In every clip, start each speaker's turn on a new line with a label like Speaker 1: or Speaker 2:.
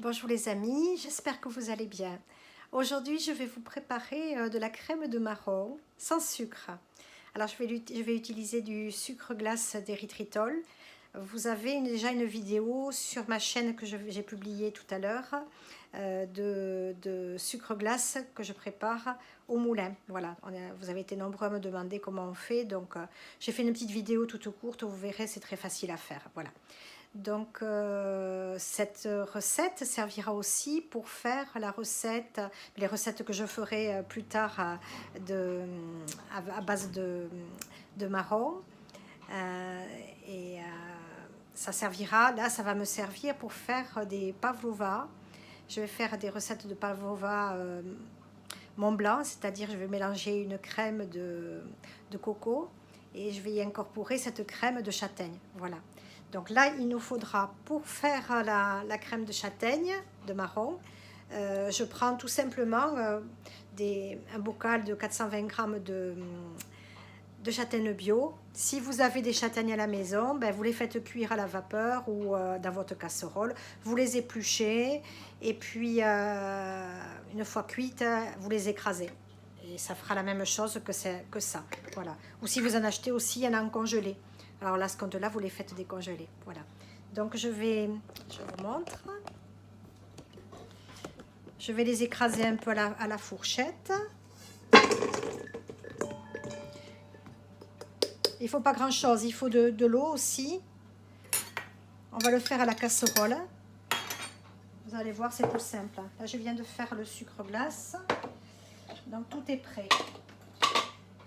Speaker 1: Bonjour les amis, j'espère que vous allez bien. Aujourd'hui, je vais vous préparer de la crème de marron sans sucre. Alors, je vais utiliser du sucre glace d'érythritol. Vous avez déjà une vidéo sur ma chaîne que j'ai publiée tout à l'heure de sucre glace que je prépare au moulin. Voilà, vous avez été nombreux à me demander comment on fait. Donc, j'ai fait une petite vidéo toute courte, vous verrez, c'est très facile à faire. Voilà. Donc cette recette servira aussi pour faire la recette, les recettes que je ferai plus tard à base de marron. Et ça servira, là ça va me servir pour faire des pavlova. Je vais faire des recettes de pavlova Mont Blanc, c'est-à-dire je vais mélanger une crème de coco et je vais y incorporer cette crème de châtaigne. Voilà. Donc là, il nous faudra, pour faire la crème de châtaigne, de marron, je prends tout simplement un bocal de 420 g de châtaigne bio. Si vous avez des châtaignes à la maison, ben vous les faites cuire à la vapeur ou dans votre casserole. Vous les épluchez et puis une fois cuites, vous les écrasez. Et ça fera la même chose que ça. Voilà. Ou si vous en achetez aussi, il y en a en congelé. Alors là, ce compte-là, vous les faites décongeler. Voilà. Donc je vous montre. Je vais les écraser un peu à la fourchette. Il ne faut pas grand-chose, il faut de l'eau aussi. On va le faire à la casserole. Vous allez voir, c'est tout simple. Là, je viens de faire le sucre glace. Donc, tout est prêt.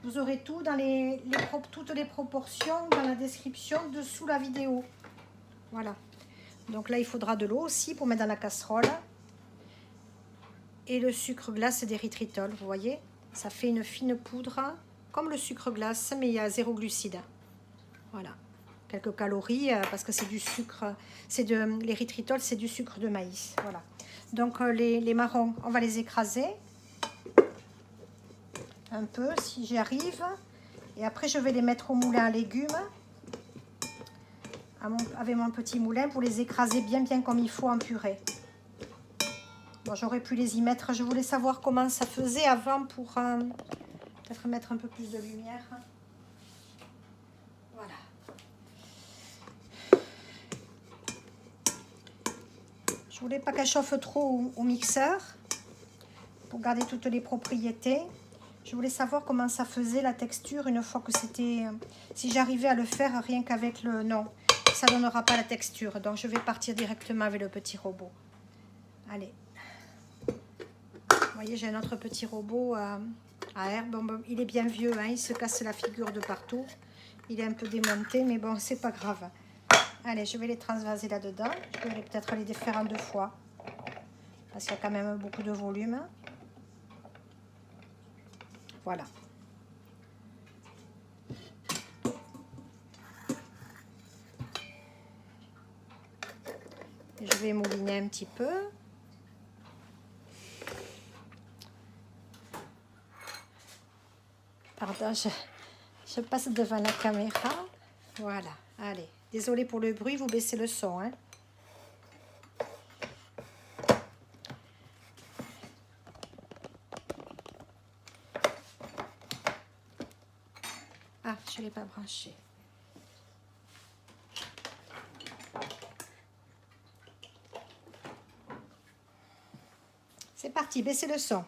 Speaker 1: Vous aurez tout dans toutes les proportions dans la description dessous la vidéo. Voilà. Donc là, il faudra de l'eau aussi pour mettre dans la casserole. Et le sucre glace d'érythritol, vous voyez, ça fait une fine poudre, comme le sucre glace, mais il y a 0 glucides. Voilà. Quelques calories, parce que c'est du sucre, l'érythritol, c'est du sucre de maïs. Voilà. Donc les marrons, on va les écraser un peu, si j'y arrive. Et après, je vais les mettre au moulin à légumes, avec mon petit moulin, pour les écraser bien comme il faut en purée. Bon, j'aurais pu les y mettre. Je voulais savoir comment ça faisait avant pour peut-être mettre un peu plus de lumière. Voilà. Je voulais pas qu'elle chauffe trop au mixeur pour garder toutes les propriétés. Je voulais savoir comment ça faisait la texture une fois que c'était... Si j'arrivais à le faire rien qu'avec le... Non, ça donnera pas la texture. Donc je vais partir directement avec le petit robot. Allez. Vous voyez, j'ai un autre petit robot à air. Bon, il est bien vieux, hein, il se casse la figure de partout. Il est un peu démonté, mais bon, c'est pas grave. Allez, je vais les transvaser là-dedans. Je vais peut-être les défaire en 2 fois. Parce qu'il y a quand même beaucoup de volume. Voilà. Et je vais mouliner un petit peu. Pardon, je passe devant la caméra. Voilà, allez. Désolée pour le bruit, vous baissez le son. Hein. Ah, je ne l'ai pas branché. C'est parti, baissez le son.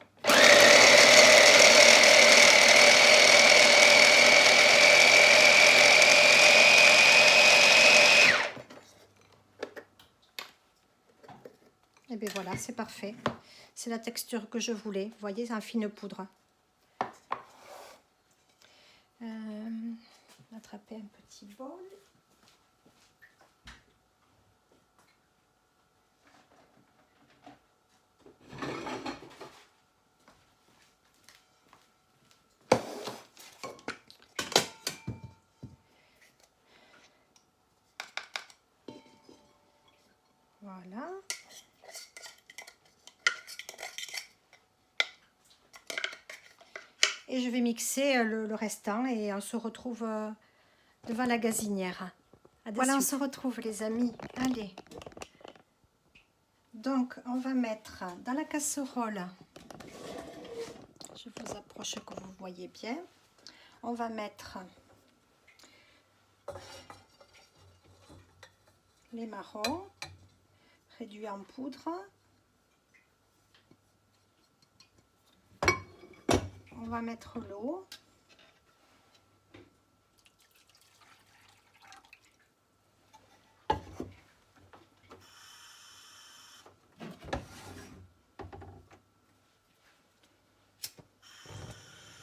Speaker 1: Et bien voilà, c'est parfait. C'est la texture que je voulais. Vous voyez, c'est en fine poudre. Attraper un petit bol. Voilà. Et je vais mixer le restant et on se retrouve devant la gazinière. Voilà, on se retrouve les amis. Allez. Donc, on va mettre dans la casserole, je vous approche que vous voyez bien, on va mettre les marrons réduits en poudre. On va mettre l'eau.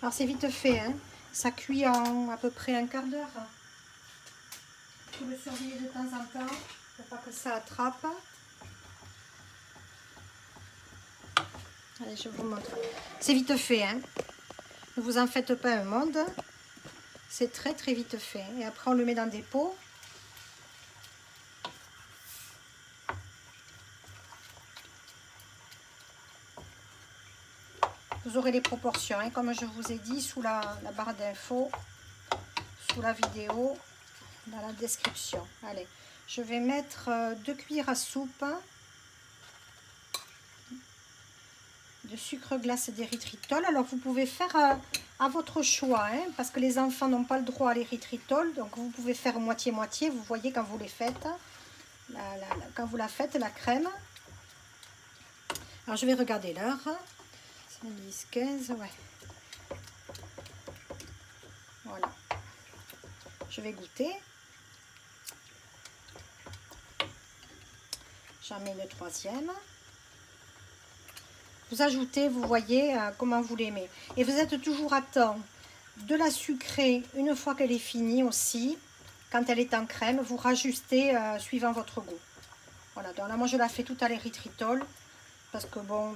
Speaker 1: Alors c'est vite fait, hein. Ça cuit en à peu près un quart d'heure. Il faut le surveiller de temps en temps pour pas que ça attrape. Allez, je vous montre. C'est vite fait, hein. Ne vous en faites pas un monde. C'est très très vite fait. Et après on le met dans des pots. Vous aurez les proportions, hein, comme je vous ai dit, sous la barre d'infos, sous la vidéo, dans la description. Allez, je vais mettre 2 cuillères à soupe de sucre glace d'érythritol. Alors vous pouvez faire à votre choix, hein, parce que les enfants n'ont pas le droit à l'érythritol, donc vous pouvez faire moitié-moitié, vous voyez quand vous les faites, quand vous la faites, la crème. Alors je vais regarder l'heure, 10, 15, ouais. Voilà. Je vais goûter. J'en mets une troisième. Vous ajoutez, vous voyez comment vous l'aimez. Et vous êtes toujours à temps de la sucrer une fois qu'elle est finie aussi. Quand elle est en crème, vous rajustez suivant votre goût. Voilà, donc là moi je la fais toute à l'érythritol. Parce que bon,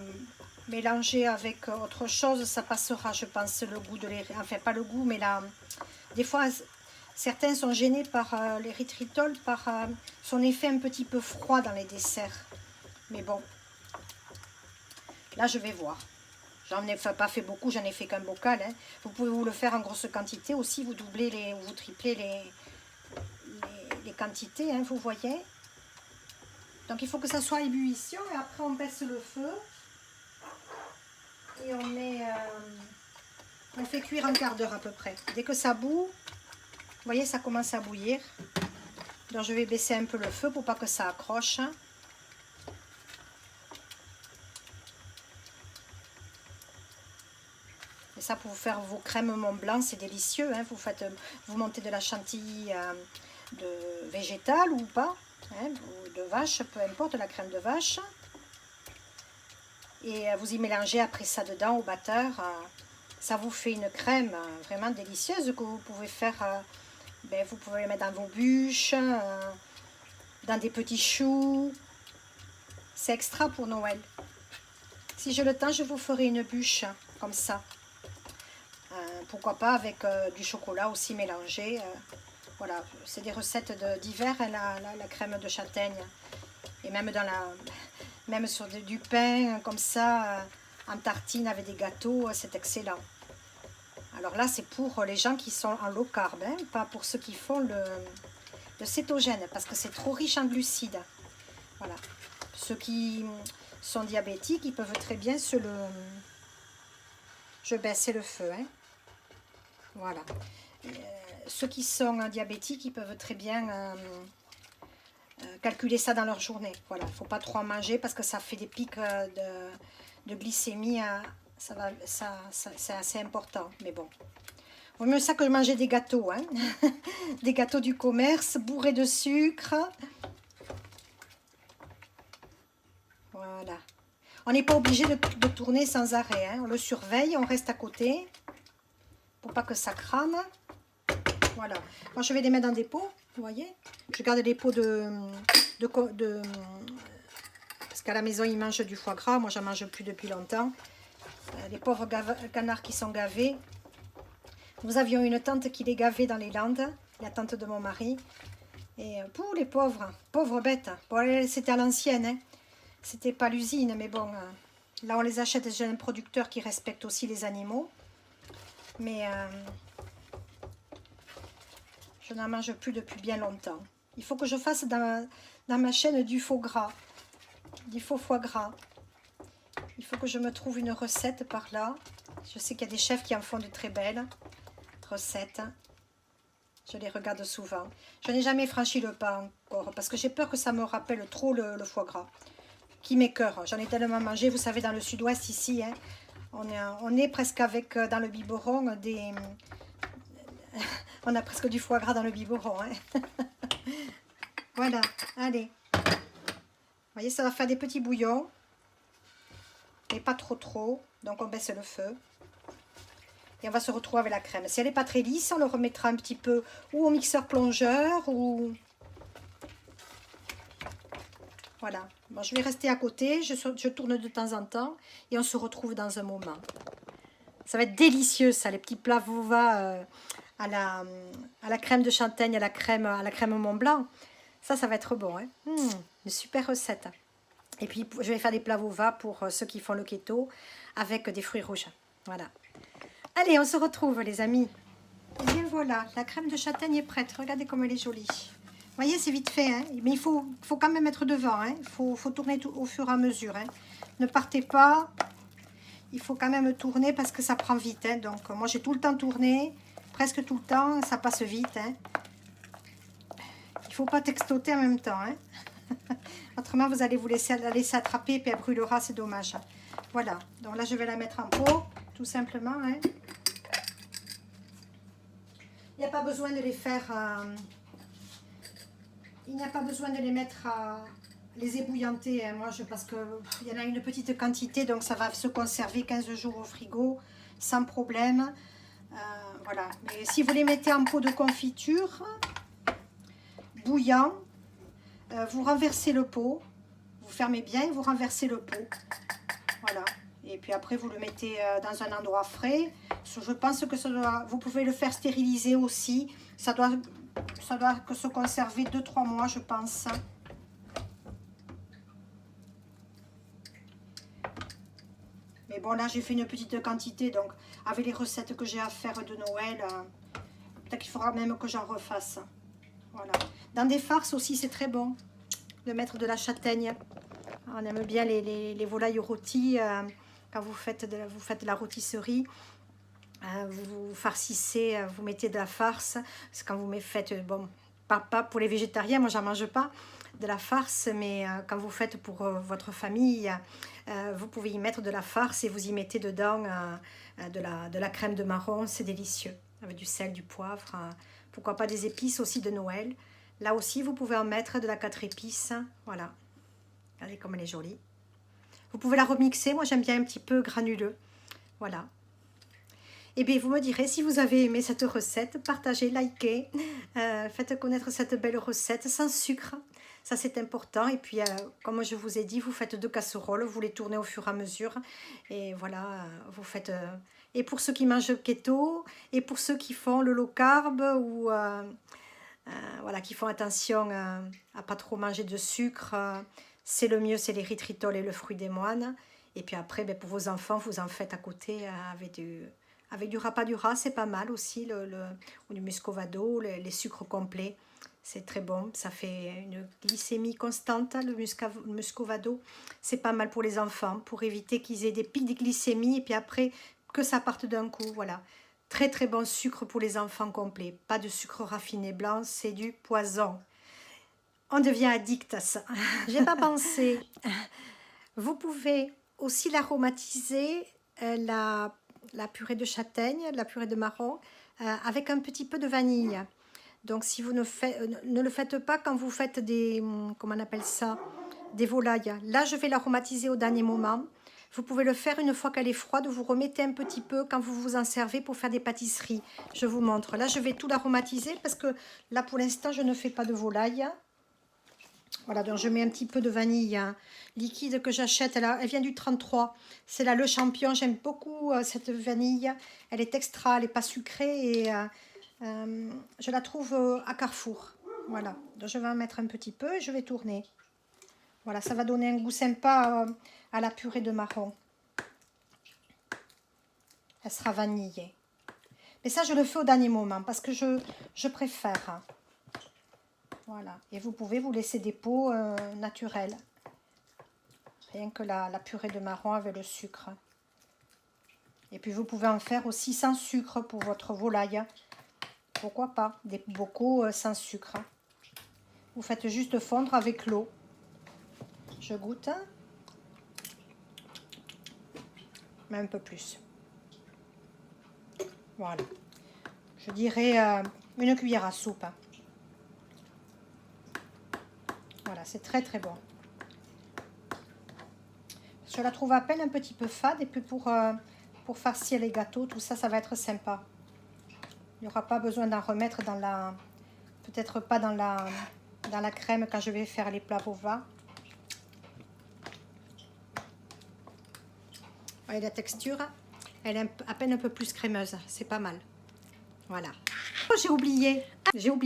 Speaker 1: mélanger avec autre chose, ça passera, je pense, le goût de l'érythritol. Enfin, pas le goût, mais là, des fois, certains sont gênés par l'érythritol, par son effet un petit peu froid dans les desserts. Mais bon, là, je vais voir. J'en ai pas fait beaucoup, j'en ai fait qu'un bocal. Hein. Vous pouvez vous le faire en grosse quantité aussi, vous doublez ou vous triplez les quantités, hein, vous voyez. Donc il faut que ça soit à ébullition et après on baisse le feu et on fait cuire un quart d'heure à peu près. Dès que ça bout, vous voyez ça commence à bouillir. Donc je vais baisser un peu le feu pour pas que ça accroche. Et ça pour vous faire vos crèmes Mont Blanc, c'est délicieux. Hein. Vous montez de la chantilly de végétale ou pas. Hein, ou de vache, peu importe, la crème de vache. Et vous y mélangez après ça dedans au batteur. Ça vous fait une crème vraiment délicieuse que vous pouvez faire. Vous pouvez les mettre dans vos bûches, dans des petits choux. C'est extra pour Noël. Si j'ai le temps, je vous ferai une bûche comme ça. Pourquoi pas avec du chocolat aussi mélangé. Voilà, c'est des recettes d'hiver, hein, la crème de châtaigne. Et même sur du pain, comme ça, en tartine avec des gâteaux, c'est excellent. Alors là, c'est pour les gens qui sont en low carb, hein, pas pour ceux qui font le cétogène, parce que c'est trop riche en glucides. Voilà. Ceux qui sont diabétiques, ils peuvent très bien Je baisse le feu, hein. Voilà. Ceux qui sont diabétiques, ils peuvent très bien calculer ça dans leur journée. Voilà, il ne faut pas trop en manger parce que ça fait des pics de glycémie. C'est assez important, mais bon. Vaut mieux ça que de manger des gâteaux, hein. Des gâteaux du commerce, bourrés de sucre. Voilà. On n'est pas obligé de tourner sans arrêt, hein. On le surveille, on reste à côté pour pas que ça crame. Voilà. Moi, je vais les mettre dans des pots, vous voyez. Je garde les pots parce qu'à la maison, ils mangent du foie gras. Moi, j'en mange plus depuis longtemps. Les pauvres canards qui sont gavés. Nous avions une tante qui les gavait dans les Landes, la tante de mon mari. Et pour les pauvres bêtes. Bon, c'était à l'ancienne, hein. C'était pas l'usine, mais bon, là, on les achète chez un producteur qui respecte aussi les animaux. Mais je n'en mange plus depuis bien longtemps. Il faut que je fasse dans ma chaîne du faux gras. du faux foie gras. Il faut que je me trouve une recette par là. Je sais qu'il y a des chefs qui en font de très belles recettes. Je les regarde souvent. Je n'ai jamais franchi le pas encore parce que j'ai peur que ça me rappelle trop le foie gras qui m'écoeure. J'en ai tellement mangé, vous savez, dans le sud-ouest ici. Hein, on est presque avec, dans le biberon, on a presque du foie gras dans le biberon. Hein. Voilà, allez. Vous voyez, ça va faire des petits bouillons. Mais pas trop. Donc on baisse le feu. Et on va se retrouver avec la crème. Si elle n'est pas très lisse, on le remettra un petit peu ou au mixeur plongeur ou... Voilà. Bon, je vais rester à côté. Je tourne de temps en temps. Et on se retrouve dans un moment. Ça va être délicieux, ça, les petits plats vova à la crème de châtaigne, à la crème Mont Blanc. Ça va être bon. Hein. Une super recette. Et puis, je vais faire des plats vova pour ceux qui font le keto avec des fruits rouges. Voilà. Allez, on se retrouve, les amis. Et bien voilà, la crème de châtaigne est prête. Regardez comme elle est jolie. Vous voyez, c'est vite fait, hein. Mais il faut quand même être devant. Hein. Il faut tourner tout, au fur et à mesure. Hein. Ne partez pas. Il faut quand même tourner parce que ça prend vite. Hein. Donc, moi, j'ai tout le temps tourné. Presque tout le temps. Ça passe vite. Hein. Il ne faut pas textoter en même temps. Hein. Autrement, vous allez vous la laisser attraper et puis elle brûlera. C'est dommage. Voilà. Donc là, je vais la mettre en pot. Tout simplement. Hein. Il n'y a pas besoin de les faire... il n'y a pas besoin de les mettre à... les ébouillanter. Hein, moi, parce qu'il y en a une petite quantité, donc ça va se conserver 15 jours au frigo, sans problème. Voilà. Mais si vous les mettez en pot de confiture, bouillant, vous renversez le pot, vous fermez bien et vous renversez le pot. Voilà. Et puis après, vous le mettez dans un endroit frais. Je pense que vous pouvez le faire stériliser aussi. Ça doit que se conserver 2-3 mois, je pense. Mais bon, là, j'ai fait une petite quantité. Donc, avec les recettes que j'ai à faire de Noël, peut-être qu'il faudra même que j'en refasse. Voilà. Dans des farces aussi, c'est très bon de mettre de la châtaigne. On aime bien les volailles rôties. Quand vous faites de la rôtisserie, vous farcissez, vous mettez de la farce. C'est quand vous faites, bon, pas pour les végétariens, moi j'en mange pas de la farce, mais quand vous faites pour votre famille, vous pouvez y mettre de la farce et vous y mettez dedans de la crème de marron, c'est délicieux, avec du sel, du poivre, pourquoi pas des épices aussi de Noël. Là aussi, vous pouvez en mettre de la 4 épices, voilà. Regardez comme elle est jolie. Vous pouvez la remixer, moi j'aime bien un petit peu granuleux. Voilà. Et bien vous me direz si vous avez aimé cette recette, partagez, likez, faites connaître cette belle recette sans sucre. Ça c'est important. Et puis comme je vous ai dit, vous faites 2 casseroles, vous les tournez au fur et à mesure. Et voilà, vous faites... et pour ceux qui mangent keto, et pour ceux qui font le low carb ou... voilà, qui font attention à pas trop manger de sucre, c'est le mieux, c'est l'érythritol et le fruit des moines. Et puis après, ben, pour vos enfants, vous en faites à côté avec du rapadura, c'est pas mal aussi, ou du muscovado, les sucres complets. C'est très bon, ça fait une glycémie constante, le muscovado. C'est pas mal pour les enfants, pour éviter qu'ils aient des pics de glycémie et puis après que ça parte d'un coup, voilà. Très très bon sucre pour les enfants complets. Pas de sucre raffiné blanc, c'est du poison. On devient addict à ça. J'ai pas pensé. Vous pouvez aussi l'aromatiser, la purée de châtaigne, la purée de marron, avec un petit peu de vanille. Donc si vous ne le faites pas quand vous faites des, comment on appelle ça, des volailles. Là, je vais l'aromatiser au dernier moment. Vous pouvez le faire une fois qu'elle est froide. Vous remettez un petit peu quand vous vous en servez pour faire des pâtisseries. Je vous montre. Là, je vais tout l'aromatiser parce que là, pour l'instant, je ne fais pas de volaille. Voilà, donc je mets un petit peu de vanille liquide que j'achète. Elle vient du 33. C'est là le champion. J'aime beaucoup cette vanille. Elle est extra, elle n'est pas sucrée et je la trouve à Carrefour. Voilà, donc je vais en mettre un petit peu et je vais tourner. Voilà, ça va donner un goût sympa à la purée de marron. Elle sera vanillée. Mais ça, je le fais au dernier moment parce que je préfère. Voilà, et vous pouvez vous laisser des pots naturels. Rien que la purée de marron avec le sucre. Et puis vous pouvez en faire aussi sans sucre pour votre volaille. Pourquoi pas? Des bocaux sans sucre. Vous faites juste fondre avec l'eau. Je goûte. Mais un peu plus. Voilà. Je dirais une cuillère à soupe. Voilà, c'est très très bon. Je la trouve à peine un petit peu fade. Et puis pour farcir les gâteaux, tout ça, ça va être sympa. Il n'y aura pas besoin d'en remettre dans la... Peut-être pas dans la crème quand je vais faire les pavlova. Voyez la texture, elle est à peine un peu plus crémeuse. C'est pas mal. Voilà. Oh, j'ai oublié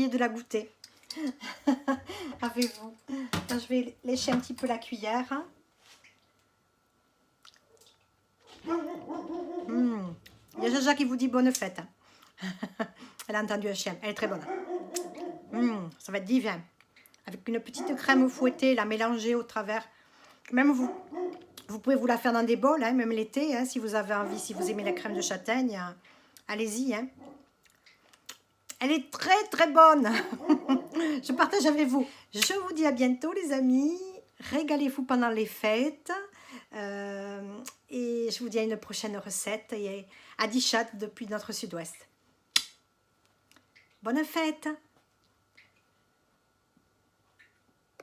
Speaker 1: de la goûter. Avec vous. Je vais lécher un petit peu la cuillère. Il y a Jaja qui vous dit bonne fête. Elle a entendu un chien. Elle est très bonne. Ça va être divin. Avec une petite crème fouettée, la mélanger au travers. Même vous pouvez vous la faire dans des bols, hein, même l'été, hein, si vous avez envie, si vous aimez la crème de châtaigne. Allez-y. Hein. Elle est très très bonne. Je partage avec vous. Je vous dis à bientôt les amis. Régalez-vous pendant les fêtes. Et je vous dis à une prochaine recette. Et à Dichat depuis notre sud-ouest. Bonne fête!